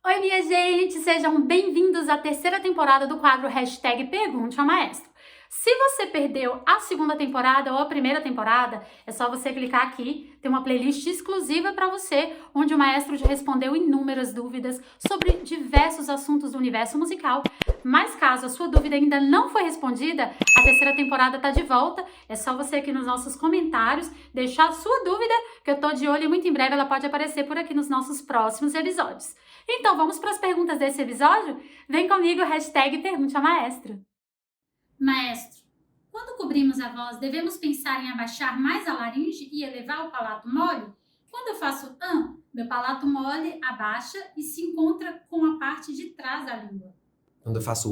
Oi, minha gente! Sejam bem-vindos à terceira temporada do quadro Hashtag Pergunte ao Maestro. Se você perdeu a segunda temporada ou a primeira temporada, é só você clicar aqui, tem uma playlist exclusiva para você, onde o maestro já respondeu inúmeras dúvidas sobre diversos assuntos do universo musical. Mas caso a sua dúvida ainda não foi respondida, a terceira temporada tá de volta. É só você aqui nos nossos comentários deixar a sua dúvida, que eu tô de olho e muito em breve ela pode aparecer por aqui nos nossos próximos episódios. Então, vamos para as perguntas desse episódio? Vem comigo, hashtag Pergunte ao Maestro. Maestro, quando cobrimos a voz, devemos pensar em abaixar mais a laringe e elevar o palato mole? Quando eu faço meu palato mole abaixa e se encontra com a parte de trás da língua. Quando eu faço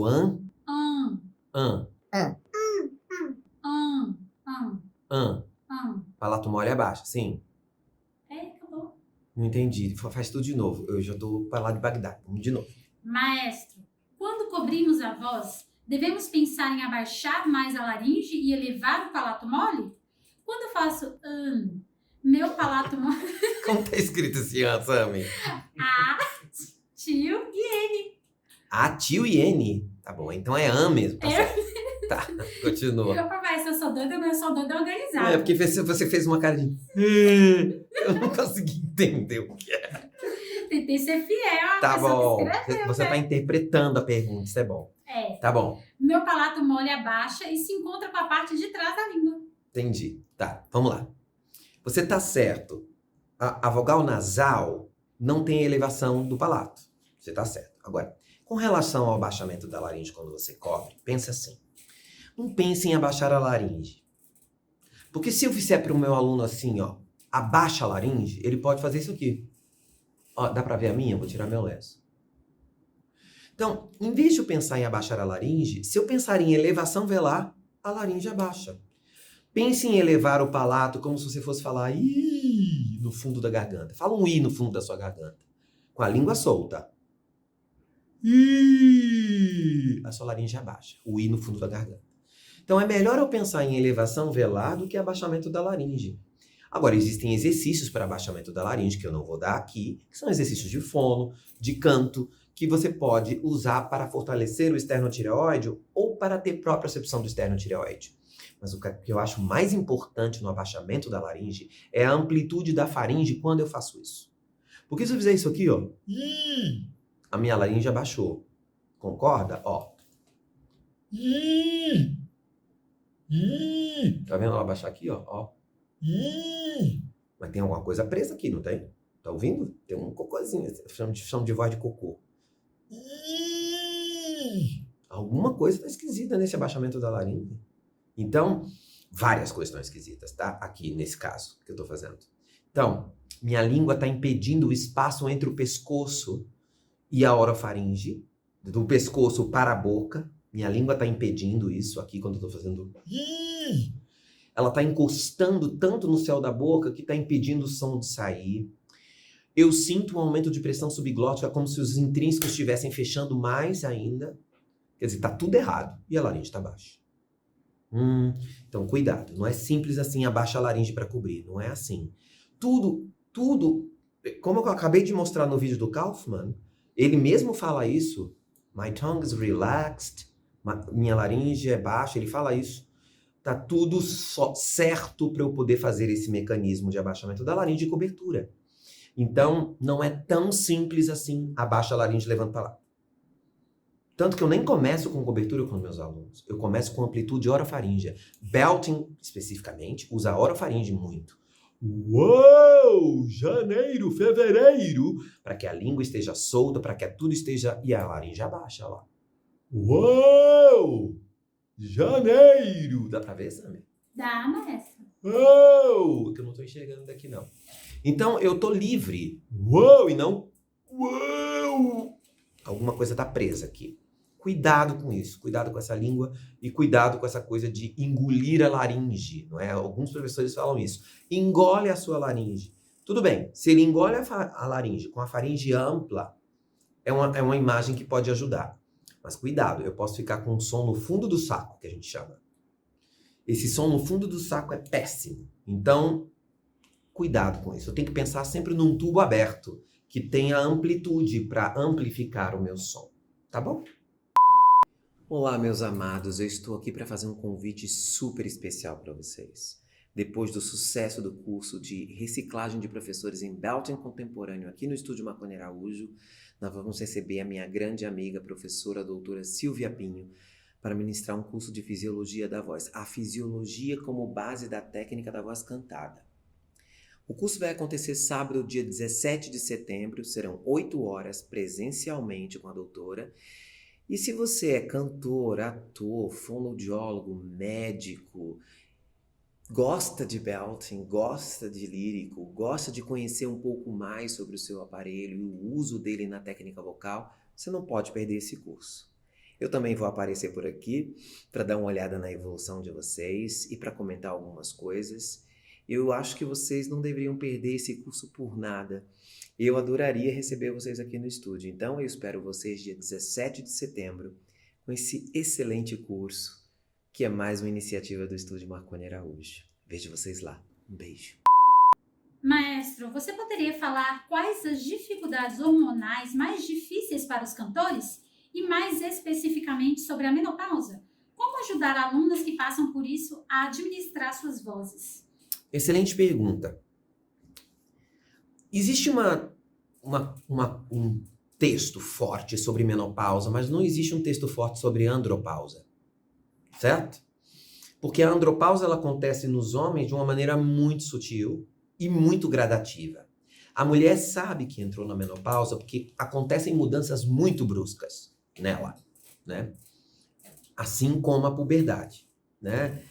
palato mole abaixa, sim. Acabou. Não entendi. Faz tudo de novo. Eu já tô para lá de Bagdá. Vamos de novo. Maestro, quando cobrimos a voz, devemos pensar em abaixar mais a laringe e elevar o palato mole? Quando eu faço meu palato mole... Como tá escrito esse Sammy? A, tio e N. A, tio e N. Tá bom, então é mesmo. Tá certo. Tá, continua. Mas eu sou doida organizada. É porque você fez uma cara de... Eu não consegui entender o que é. Tentei ser fiel. Tá bom. Você tá interpretando a pergunta, isso é bom. Tá bom. Meu palato mole abaixa e se encontra com a parte de trás da língua. Entendi. Tá, vamos lá. Você tá certo. A vogal nasal não tem elevação do palato. Você tá certo. Agora, com relação ao abaixamento da laringe quando você cobre, pensa assim. Não pense em abaixar a laringe. Porque se eu fizer para o meu aluno assim, ó, abaixa a laringe, ele pode fazer isso aqui. Ó, dá para ver a minha? Vou tirar meu lenço. Então, em vez de eu pensar em abaixar a laringe, se eu pensar em elevação velar, a laringe abaixa. Pense em elevar o palato como se você fosse falar i no fundo da garganta. Fala um i no fundo da sua garganta. Com a língua solta. I. A sua laringe abaixa. O i no fundo da garganta. Então, é melhor eu pensar em elevação velar do que abaixamento da laringe. Agora, existem exercícios para abaixamento da laringe, que eu não vou dar aqui, que são exercícios de fono, de canto, que você pode usar para fortalecer o esternotireoide ou para ter propriocepção do esternotireoide. Mas o que eu acho mais importante no abaixamento da laringe é a amplitude da faringe quando eu faço isso. Porque se eu fizer isso aqui, ó, a minha laringe abaixou. Concorda? Ó. Tá vendo ela abaixar aqui, ó? Mas tem alguma coisa presa aqui, não tem? Tá ouvindo? Tem um cocôzinho, chama de voz de cocô. Alguma coisa tá esquisita nesse abaixamento da laringe. Então, várias coisas estão esquisitas, tá? Aqui, nesse caso, que eu tô fazendo. Então, minha língua tá impedindo o espaço entre o pescoço e a orofaringe, do pescoço para a boca. Minha língua tá impedindo isso aqui quando eu tô fazendo... Ela tá encostando tanto no céu da boca que tá impedindo o som de sair. Eu sinto um aumento de pressão subglótica como se os intrínsecos estivessem fechando mais ainda. Quer dizer, tá tudo errado. E a laringe tá baixa. Então, cuidado. Não é simples assim, abaixa a laringe para cobrir. Não é assim. Tudo, como eu acabei de mostrar no vídeo do Kaufman, ele mesmo fala isso. My tongue is relaxed. Minha laringe é baixa. Ele fala isso. Tá tudo certo para eu poder fazer esse mecanismo de abaixamento da laringe e cobertura. Então, não é tão simples assim, abaixa a laringe e levanta para lá. Tanto que eu nem começo com cobertura com meus alunos. Eu começo com amplitude orofaríngea. Belting, especificamente, usa a orofaringe muito. Uou! Janeiro, fevereiro! Para que a língua esteja solta, para que tudo esteja... E a laringe abaixa, ó. Uou! Janeiro! Dá pra ver, Sammy? Dá, maestro. Uou! Que eu não tô enxergando daqui, não. Então, eu tô livre. Uou! E não... Uou! Alguma coisa tá presa aqui. Cuidado com isso. Cuidado com essa língua e cuidado com essa coisa de engolir a laringe, não é? Alguns professores falam isso. Engole a sua laringe. Tudo bem, se ele engole a laringe com a faringe ampla, é uma imagem que pode ajudar. Mas cuidado, eu posso ficar com um som no fundo do saco, que a gente chama. Esse som no fundo do saco é péssimo. Então, cuidado com isso. Eu tenho que pensar sempre num tubo aberto, que tenha amplitude para amplificar o meu som, tá bom? Olá, meus amados, eu estou aqui para fazer um convite super especial para vocês. Depois do sucesso do curso de reciclagem de professores em Belting Contemporâneo aqui no Estúdio Marconi Araújo, nós vamos receber a minha grande amiga, professora doutora Silvia Pinho, para ministrar um curso de fisiologia da voz, a fisiologia como base da técnica da voz cantada. O curso vai acontecer sábado, dia 17 de setembro, serão 8 horas presencialmente com a doutora. E se você é cantor, ator, fonoaudiólogo, médico, gosta de belting, gosta de lírico, gosta de conhecer um pouco mais sobre o seu aparelho e o uso dele na técnica vocal, você não pode perder esse curso. Eu também vou aparecer por aqui para dar uma olhada na evolução de vocês e para comentar algumas coisas. Eu acho que vocês não deveriam perder esse curso por nada. Eu adoraria receber vocês aqui no estúdio. Então eu espero vocês dia 17 de setembro com esse excelente curso, que é mais uma iniciativa do Estúdio Marconi Araújo. Vejo vocês lá. Um beijo. Maestro, você poderia falar quais as dificuldades hormonais mais difíceis para os cantores? E mais especificamente sobre a menopausa? Como ajudar alunas que passam por isso a administrar suas vozes? Excelente pergunta. Existe um texto forte sobre menopausa, mas não existe um texto forte sobre andropausa, certo? Porque a andropausa ela acontece nos homens de uma maneira muito sutil e muito gradativa. A mulher sabe que entrou na menopausa porque acontecem mudanças muito bruscas nela, né? Assim como a puberdade, né?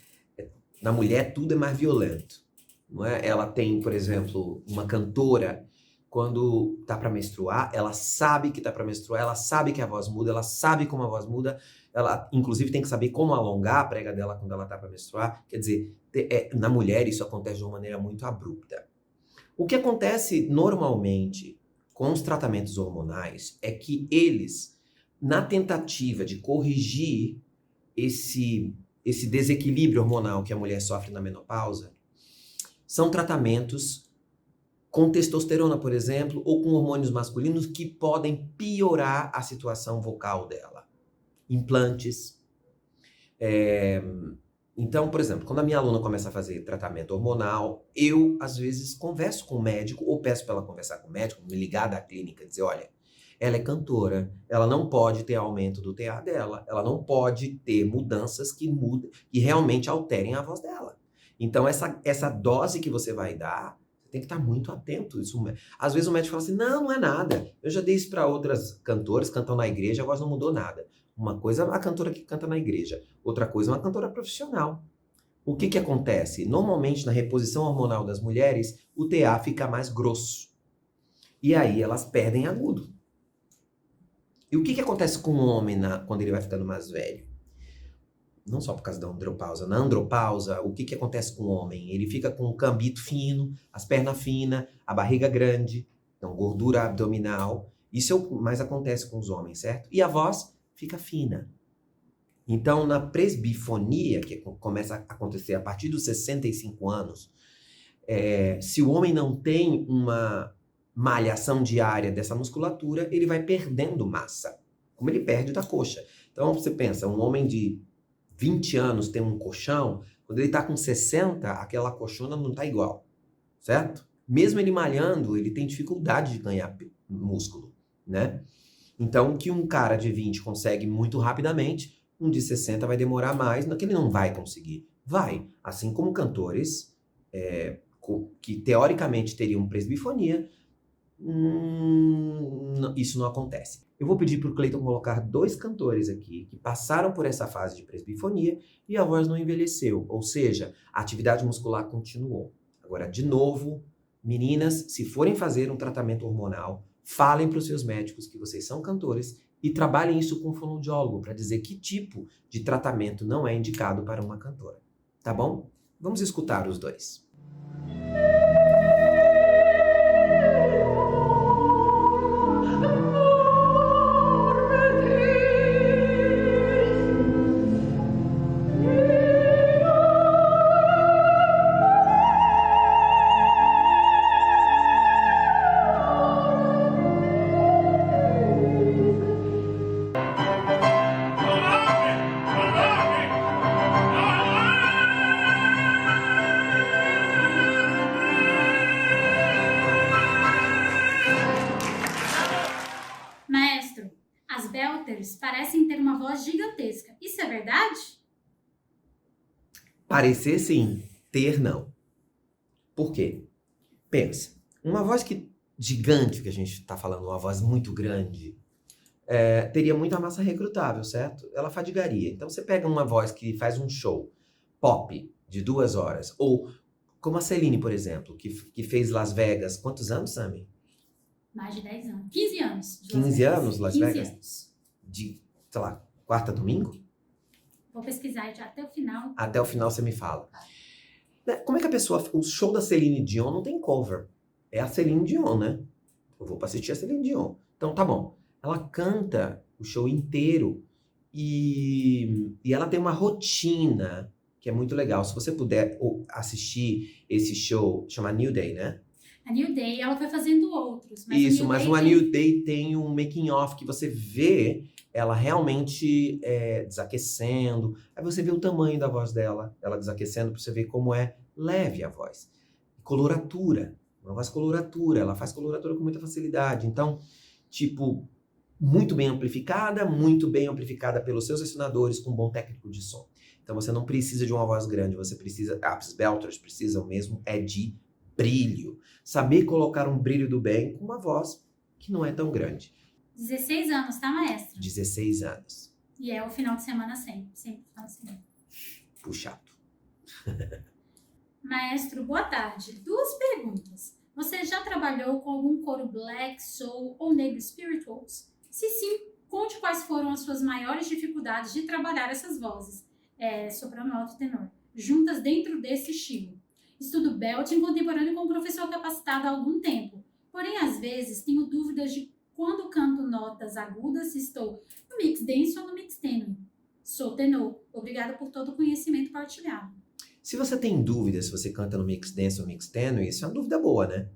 Na mulher tudo é mais violento, não é? Ela tem, por exemplo, uma cantora, quando tá para menstruar, ela sabe que tá para menstruar, ela sabe que a voz muda, ela sabe como a voz muda, ela inclusive tem que saber como alongar a prega dela quando ela tá para menstruar. Quer dizer, na mulher isso acontece de uma maneira muito abrupta. O que acontece normalmente com os tratamentos hormonais é que eles, na tentativa de corrigir esse desequilíbrio hormonal que a mulher sofre na menopausa, são tratamentos com testosterona, por exemplo, ou com hormônios masculinos que podem piorar a situação vocal dela. Implantes. Então, por exemplo, quando a minha aluna começa a fazer tratamento hormonal, eu, às vezes, converso com o médico, ou peço para ela conversar com o médico, me ligar da clínica, dizer, olha, ela é cantora, ela não pode ter aumento do TA dela, ela não pode ter mudanças que realmente alterem a voz dela. Então, essa dose que você vai dar, você tem que estar muito atento. Às vezes o médico fala assim, não é nada. Eu já dei isso para outras cantoras, cantam na igreja, a voz não mudou nada. Uma coisa é a cantora que canta na igreja, outra coisa é uma cantora profissional. O que acontece? Normalmente, na reposição hormonal das mulheres, o TA fica mais grosso. E aí elas perdem agudo. E o que acontece com o homem quando ele vai ficando mais velho? Não só por causa da andropausa. Na andropausa, o que acontece com o homem? Ele fica com o cambito fino, as pernas finas, a barriga grande, então gordura abdominal. Isso é o que mais acontece com os homens, certo? E a voz fica fina. Então, na presbifonia, que começa a acontecer a partir dos 65 anos, se o homem não tem uma malhação diária dessa musculatura, ele vai perdendo massa, como ele perde da coxa. Então, você pensa, um homem de 20 anos tem um colchão, quando ele está com 60, aquela coxona não está igual, certo? Mesmo ele malhando, ele tem dificuldade de ganhar músculo, né? Então, o que um cara de 20 consegue muito rapidamente, um de 60 vai demorar mais, não é que ele não vai conseguir. Vai, assim como cantores que teoricamente teriam presbifonia, isso não acontece. Eu vou pedir para o Cleiton colocar 2 cantores aqui que passaram por essa fase de presbifonia e a voz não envelheceu, ou seja, a atividade muscular continuou. Agora, de novo, meninas, se forem fazer um tratamento hormonal, falem para os seus médicos que vocês são cantores e trabalhem isso com um fonoaudiólogo para dizer que tipo de tratamento não é indicado para uma cantora. Tá bom? Vamos escutar os 2. As belters parecem ter uma voz gigantesca. Isso é verdade? Parecer sim, ter não. Por quê? Pensa, uma voz gigante que a gente está falando, uma voz muito grande, teria muita massa recrutável, certo? Ela fadigaria. Então você pega uma voz que faz um show pop de 2 horas, ou como a Celine, por exemplo, que fez Las Vegas, quantos anos, Sammy? Mais de 10 anos. 15 anos. 15 anos, Las 15 Vegas? anos. De, sei lá, quarta a domingo? Vou pesquisar já até o final. Até o final você me fala. Como é que a pessoa... O show da Celine Dion não tem cover. É a Celine Dion, né? Eu vou pra assistir a Celine Dion. Então, tá bom. Ela canta o show inteiro e ela tem uma rotina que é muito legal. Se você puder assistir esse show, chama New Day, né? A New Day, ela foi fazendo outros. Mas Isso, mas o A tem... New Day tem um making of que você vê ela realmente desaquecendo. Aí você vê o tamanho da voz dela, ela desaquecendo, pra você ver como é leve a voz. Coloratura, uma voz coloratura, ela faz coloratura com muita facilidade. Então, tipo, muito bem amplificada pelos seus acionadores, com um bom técnico de som. Então você não precisa de uma voz grande, você precisa, as belters precisam mesmo de brilho. Saber colocar um brilho do bem com uma voz que não é tão grande. 16 anos, tá, maestro? 16 anos. E é o final de semana sempre final de semana. Puxado. Maestro, boa tarde. 2 perguntas. Você já trabalhou com algum coro black, soul ou negro spirituals? Se sim, conte quais foram as suas maiores dificuldades de trabalhar essas vozes, soprano, alto e tenor, juntas dentro desse estilo. Estudo belting contemporâneo com um professor capacitado há algum tempo, porém às vezes tenho dúvidas de quando canto notas agudas se estou no mix denso ou no mix tênue. Sou tenor. Obrigada por todo o conhecimento partilhado. Se você tem dúvida se você canta no mix dense ou mix tênue, isso é uma dúvida boa, né?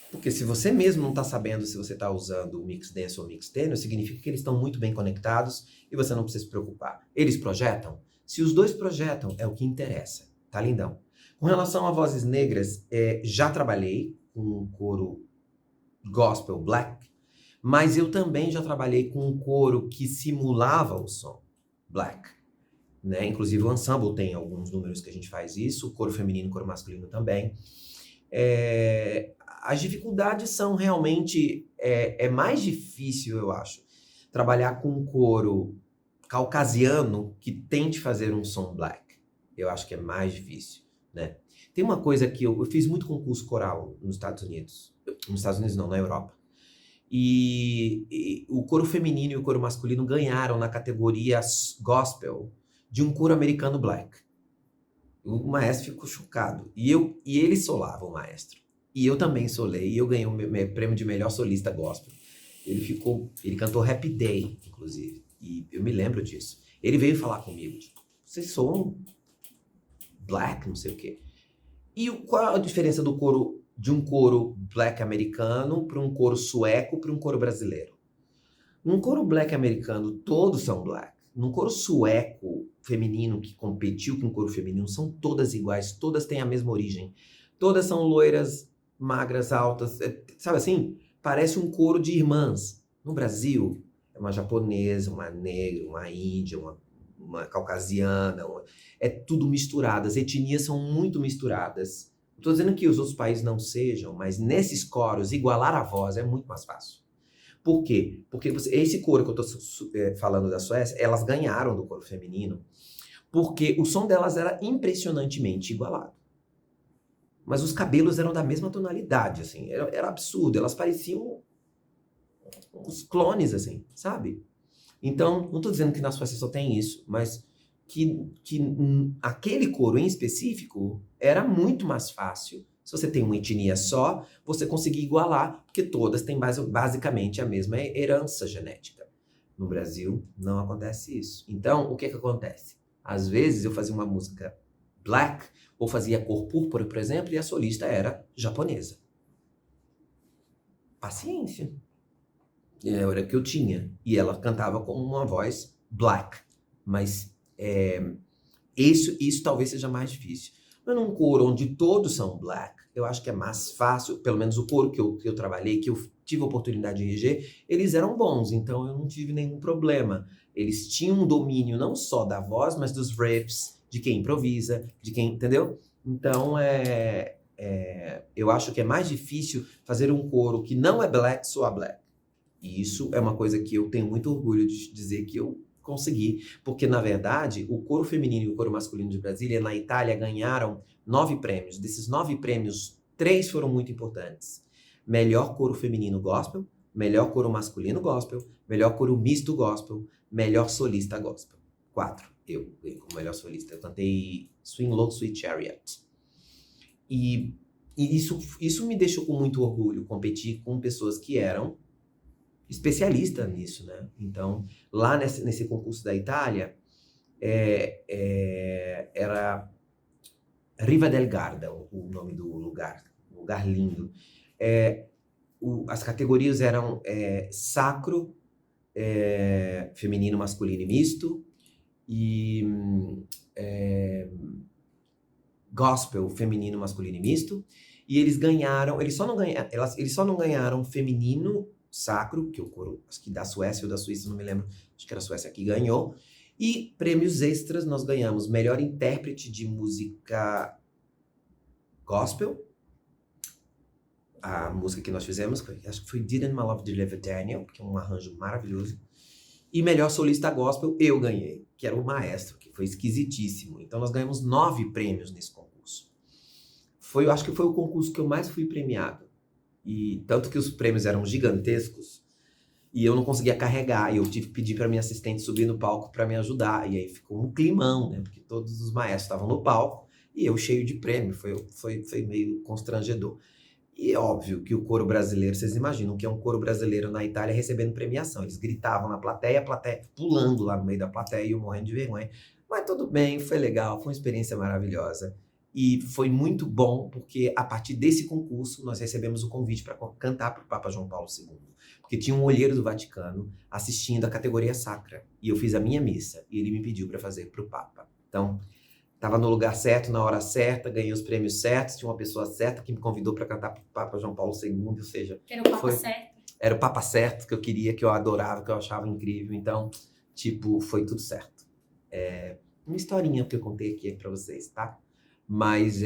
Porque se você mesmo não está sabendo se você está usando o mix dense ou o mix tênue, significa que eles estão muito bem conectados e você não precisa se preocupar. Eles projetam? Se os dois projetam, é o que interessa. Tá lindão? Com relação a vozes negras, já trabalhei com um coro gospel black, mas eu também já trabalhei com um coro que simulava o som black. Né? Inclusive o ensemble tem alguns números que a gente faz isso, o coro feminino e o coro masculino também. As dificuldades são realmente... É mais difícil, eu acho, trabalhar com um coro caucasiano que tente fazer um som black. Eu acho que é mais difícil, né? Tem uma coisa que eu fiz muito concurso coral nos Estados Unidos. Nos Estados Unidos não, na Europa. E o coro feminino e o coro masculino ganharam na categoria gospel de um coro americano black. O maestro ficou chocado. E ele solava, o maestro. E eu também solei. E eu ganhei o meu prêmio de melhor solista gospel. Ele cantou Happy Day, inclusive. E eu me lembro disso. Ele veio falar comigo. Tipo, vocês soam black, não sei o quê. E qual a diferença do coro, de um coro black americano para um coro sueco para um coro brasileiro? Num coro black americano, todos são black. Num coro sueco feminino que competiu com o coro feminino, são todas iguais, todas têm a mesma origem. Todas são loiras, magras, altas, sabe assim? Parece um coro de irmãs. No Brasil, é uma japonesa, uma negra, uma índia, uma caucasiana, é tudo misturado. As etnias são muito misturadas. Não estou dizendo que os outros países não sejam, mas nesses coros, igualar a voz é muito mais fácil. Por quê? Porque esse coro que eu estou falando da Suécia, elas ganharam do coro feminino, porque o som delas era impressionantemente igualado. Mas os cabelos eram da mesma tonalidade, assim, era absurdo, elas pareciam uns clones, assim, sabe? Então, não estou dizendo que na Suécia só tem isso, mas que aquele coro em específico era muito mais fácil. Se você tem uma etnia só, você conseguir igualar, porque todas têm basicamente a mesma herança genética. No Brasil, não acontece isso. Então, o que acontece? Às vezes eu fazia uma música black, ou fazia cor púrpura, por exemplo, e a solista era japonesa. Paciência. Era o que eu tinha. E ela cantava com uma voz black. Mas isso talvez seja mais difícil. Mas num coro onde todos são black, eu acho que é mais fácil, pelo menos o coro que eu trabalhei, que eu tive a oportunidade de reger, eles eram bons, então eu não tive nenhum problema. Eles tinham um domínio não só da voz, mas dos riffs, de quem improvisa, de quem, entendeu? Então, eu acho que é mais difícil fazer um coro que não é black soar black. E isso é uma coisa que eu tenho muito orgulho de dizer que eu consegui, porque, na verdade, o coro feminino e o coro masculino de Brasília, na Itália, ganharam 9 prêmios. Desses 9 prêmios, 3 foram muito importantes. Melhor coro feminino gospel, melhor coro masculino gospel, melhor coro misto gospel, melhor solista gospel. 4. Eu ganhei como melhor solista. Eu cantei Swing Low, Sweet Chariot. E isso me deixou com muito orgulho, competir com pessoas que eram especialistas nisso, né? Então, lá nesse concurso da Itália, era Riva del Garda, o nome do lugar, um lugar lindo. As categorias eram sacro, feminino, masculino e misto, e gospel, feminino, masculino e misto. E eles só não ganharam feminino sacro, que é o coro, acho que da Suécia ou da Suíça, não me lembro, acho que era a Suécia que ganhou. E prêmios extras nós ganhamos melhor intérprete de música gospel. A música que nós fizemos, acho que foi Didn't My Love Deliver Daniel, que é um arranjo maravilhoso. E melhor solista gospel eu ganhei, que era o Maestro, que foi esquisitíssimo. Então nós ganhamos 9 prêmios nesse concurso. Eu acho que foi o concurso que eu mais fui premiado. E tanto que os prêmios eram gigantescos e eu não conseguia carregar. E eu tive que pedir para minha assistente subir no palco para me ajudar. E aí ficou um climão, né? Porque todos os maestros estavam no palco e eu cheio de prêmio. Foi meio constrangedor. E é óbvio que o coro brasileiro, vocês imaginam que é um coro brasileiro na Itália recebendo premiação. Eles gritavam na plateia, a plateia pulando lá no meio da plateia e eu morrendo de vergonha. Mas tudo bem, foi legal, foi uma experiência maravilhosa. E foi muito bom, porque a partir desse concurso nós recebemos o convite para cantar para o Papa João Paulo II. Porque tinha um olheiro do Vaticano assistindo a categoria sacra. E eu fiz a minha missa, e ele me pediu para fazer para o Papa. Então, estava no lugar certo, na hora certa, ganhei os prêmios certos, tinha uma pessoa certa que me convidou para cantar para o Papa João Paulo II, ou seja... Era o Papa certo? Era o Papa certo, que eu queria, que eu adorava, que eu achava incrível. Então, foi tudo certo. Uma historinha que eu contei aqui para vocês, tá? Mas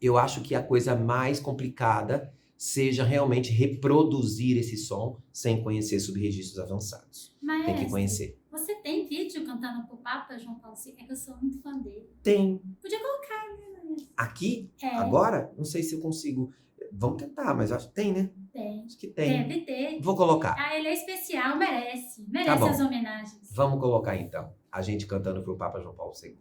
eu acho que a coisa mais complicada seja realmente reproduzir esse som sem conhecer subregistros avançados. Mas tem que conhecer. Você tem vídeo cantando pro Papa João Paulo II? É que eu sou muito fã dele. Tem. Podia colocar, né? Aqui? Agora? Não sei se eu consigo. Vamos tentar, mas acho que tem, né? Tem. Acho que tem. Deve ter. Vou colocar. Ele é especial, merece. Merece Tá bom. as homenagens. Vamos colocar então. A gente cantando pro Papa João Paulo II.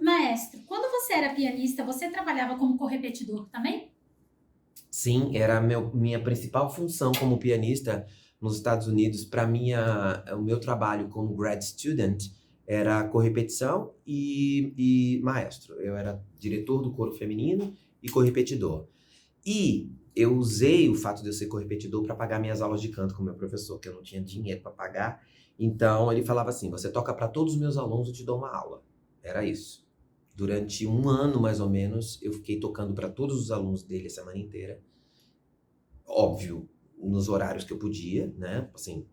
Maestro, quando você era pianista, você trabalhava como correpetidor também? Sim, era minha principal função como pianista nos Estados Unidos. Para o meu trabalho como grad student era correpetição e maestro. Eu era diretor do coro feminino e correpetidor. E eu usei o fato de eu ser correpetidor para pagar minhas aulas de canto com o meu professor, que eu não tinha dinheiro para pagar. Então ele falava assim: você toca para todos os meus alunos, eu te dou uma aula. Era isso. Durante 1 ano, mais ou menos, eu fiquei tocando para todos os alunos dele a semana inteira. Óbvio, nos horários que eu podia, né? Assim,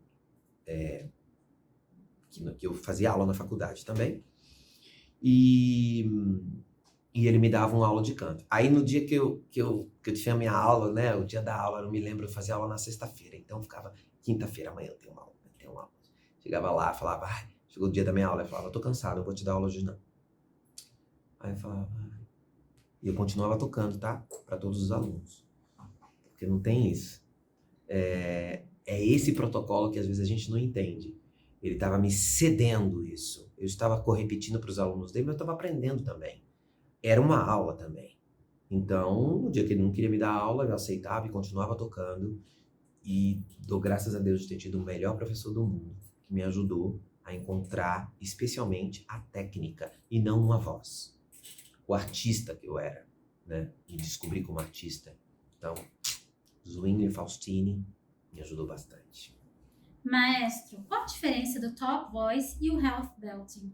que eu fazia aula na faculdade também. E ele me dava uma aula de canto. Aí, no dia que eu tinha minha aula, né? O dia da aula, eu não me lembro, eu fazia aula na sexta-feira. Então, ficava quinta-feira, amanhã eu tenho uma aula. Chegava lá, falava, chegou o dia da minha aula. Eu falava, tô cansado, eu vou te dar aula hoje não. Aí eu falava, e eu continuava tocando, tá? Para todos os alunos. Porque não tem isso. É esse protocolo que às vezes a gente não entende. Ele estava me cedendo isso. Eu estava correpetindo para os alunos dele, mas eu estava aprendendo também. Era uma aula também. Então, no dia que ele não queria me dar aula, eu aceitava e continuava tocando. E dou graças a Deus de ter tido o melhor professor do mundo, que me ajudou a encontrar especialmente a técnica e não uma voz. O artista que eu era, né? Me descobri como artista. Então, Zwingli Faustini me ajudou bastante. Maestro, qual a diferença do top voice e o half belting?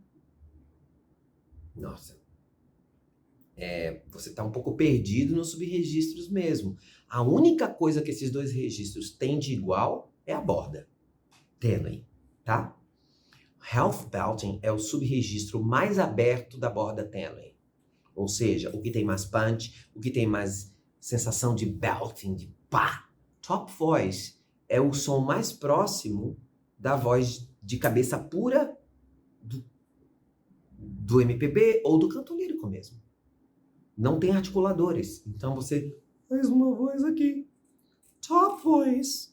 Nossa, você está um pouco perdido nos subregistros mesmo. A única coisa que esses dois registros têm de igual é a borda tênue, tá? Half belting é o subregistro mais aberto da borda tênue. Ou seja, o que tem mais punch, o que tem mais sensação de belting, de pá. Top voice é o som mais próximo da voz de cabeça pura do MPB ou do canto lírico mesmo. Não tem articuladores. Então você faz uma voz aqui. Top voice.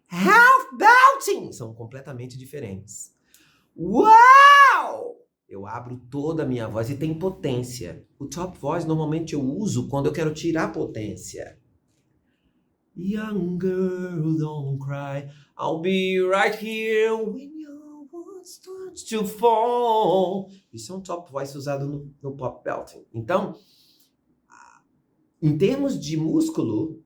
Half belting. São completamente diferentes. Uau! Eu abro toda a minha voz e tem potência. O top voice normalmente eu uso quando eu quero tirar potência. Young girl, don't cry. I'll be right here when your world starts to fall. Isso é um top voice usado no pop belting. Então, em termos de músculo,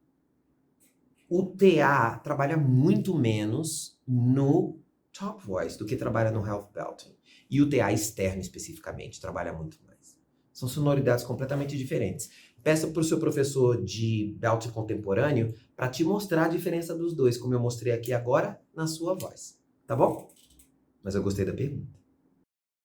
o TA trabalha muito menos no top voice do que trabalha no half belting. E o TA externo, especificamente, trabalha muito mais. São sonoridades completamente diferentes. Peça para o seu professor de belting contemporâneo para te mostrar a diferença dos dois, como eu mostrei aqui agora na sua voz. Tá bom? Mas eu gostei da pergunta.